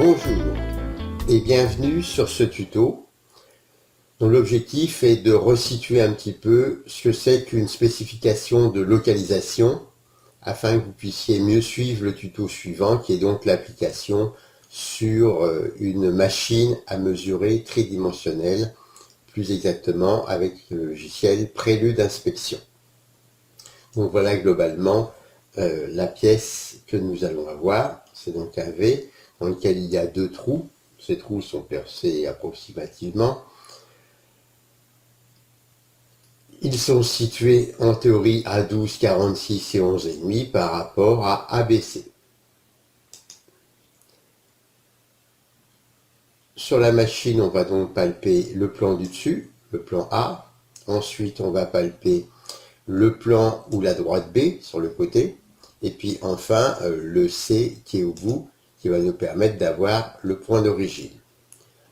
Bonjour et bienvenue sur ce tuto dont l'objectif est de resituer un petit peu ce que c'est qu'une spécification de localisation afin que vous puissiez mieux suivre le tuto suivant qui est donc l'application sur une machine à mesurer tridimensionnelle, plus exactement avec le logiciel Prélude Inspection. Donc voilà globalement la pièce que nous allons avoir. C'est donc un V dans lequel il y a deux trous. Ces trous sont percés approximativement. Ils sont situés en théorie à 12, 46 et 11,5 par rapport à ABC. Sur la machine, on va donc palper le plan du dessus, le plan A. Ensuite, on va palper le plan ou la droite B sur le côté. Et puis enfin, le C qui est au bout, qui va nous permettre d'avoir le point d'origine.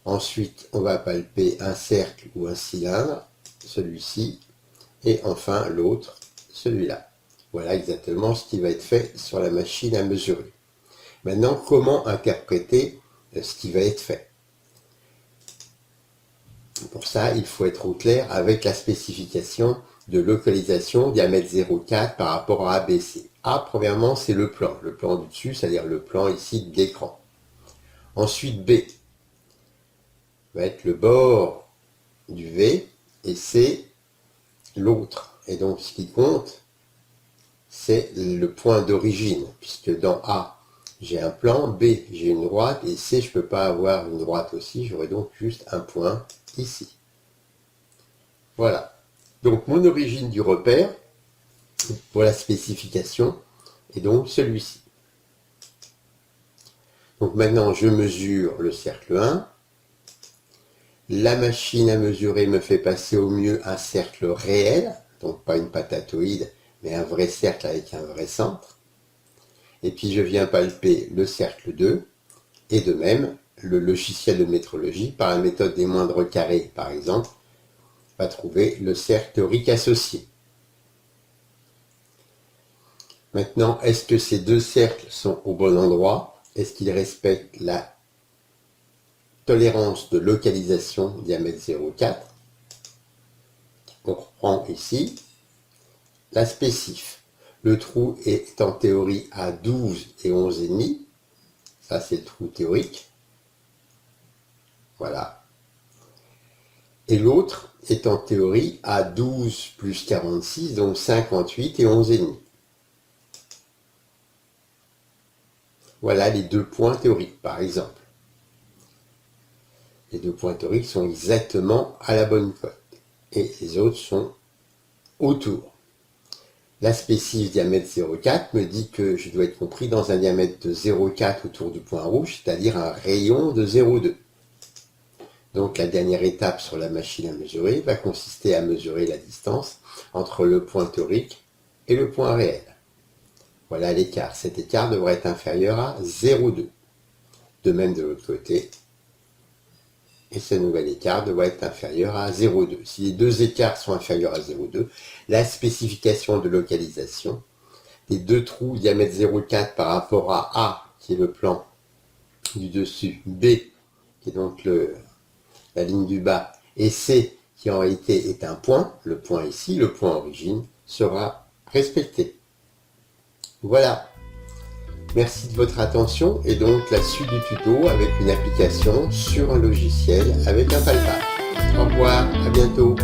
Ensuite, on va palper un cercle ou un cylindre, celui-ci, et enfin l'autre, celui-là. Voilà exactement ce qui va être fait sur la machine à mesurer. Maintenant, comment interpréter ce qui va être fait? Pour ça, il faut être au clair avec la spécification de localisation diamètre 0,4 par rapport à ABC. A, premièrement, c'est le plan du dessus, c'est-à-dire le plan ici de l'écran. Ensuite, B va être le bord du V, et C, l'autre. Et donc, ce qui compte, c'est le point d'origine, puisque dans A, j'ai un plan, B, j'ai une droite, et C, je ne peux pas avoir une droite aussi, j'aurai donc juste un point ici. Voilà. Donc, mon origine du repère, pour la spécification, est donc celui-ci. Donc maintenant, je mesure le cercle 1. La machine à mesurer me fait passer au mieux un cercle réel, donc pas une patatoïde, mais un vrai cercle avec un vrai centre. Et puis je viens palper le cercle 2, et de même, le logiciel de métrologie, par la méthode des moindres carrés par exemple, va trouver le cercle théorique associé. Maintenant, est-ce que ces deux cercles sont au bon endroit? Est-ce qu'ils respectent la tolérance de localisation diamètre 0,4? On reprend ici la spécif. Le trou est en théorie à 12 et 11,5. Ça, c'est le trou théorique. Voilà. Et l'autre est en théorie à 12 plus 46, donc 58 et 11,5. Voilà les deux points théoriques, par exemple. Les deux points théoriques sont exactement à la bonne cote. Et les autres sont autour. La spécif diamètre 0,4 me dit que je dois être compris dans un diamètre de 0,4 autour du point rouge, c'est-à-dire un rayon de 0,2. Donc la dernière étape sur la machine à mesurer va consister à mesurer la distance entre le point théorique et le point réel. Voilà l'écart. Cet écart devrait être inférieur à 0,2. De même de l'autre côté. Et ce nouvel écart devrait être inférieur à 0,2. Si les deux écarts sont inférieurs à 0,2, la spécification de localisation des deux trous diamètre 0,4 par rapport à A, qui est le plan du dessus, B, qui est donc la ligne du bas, et C, qui en réalité est un point, le point ici, le point origine, sera respecté. Voilà. Merci de votre attention et donc la suite du tuto avec une application sur un logiciel avec un palpage. Au revoir, à bientôt.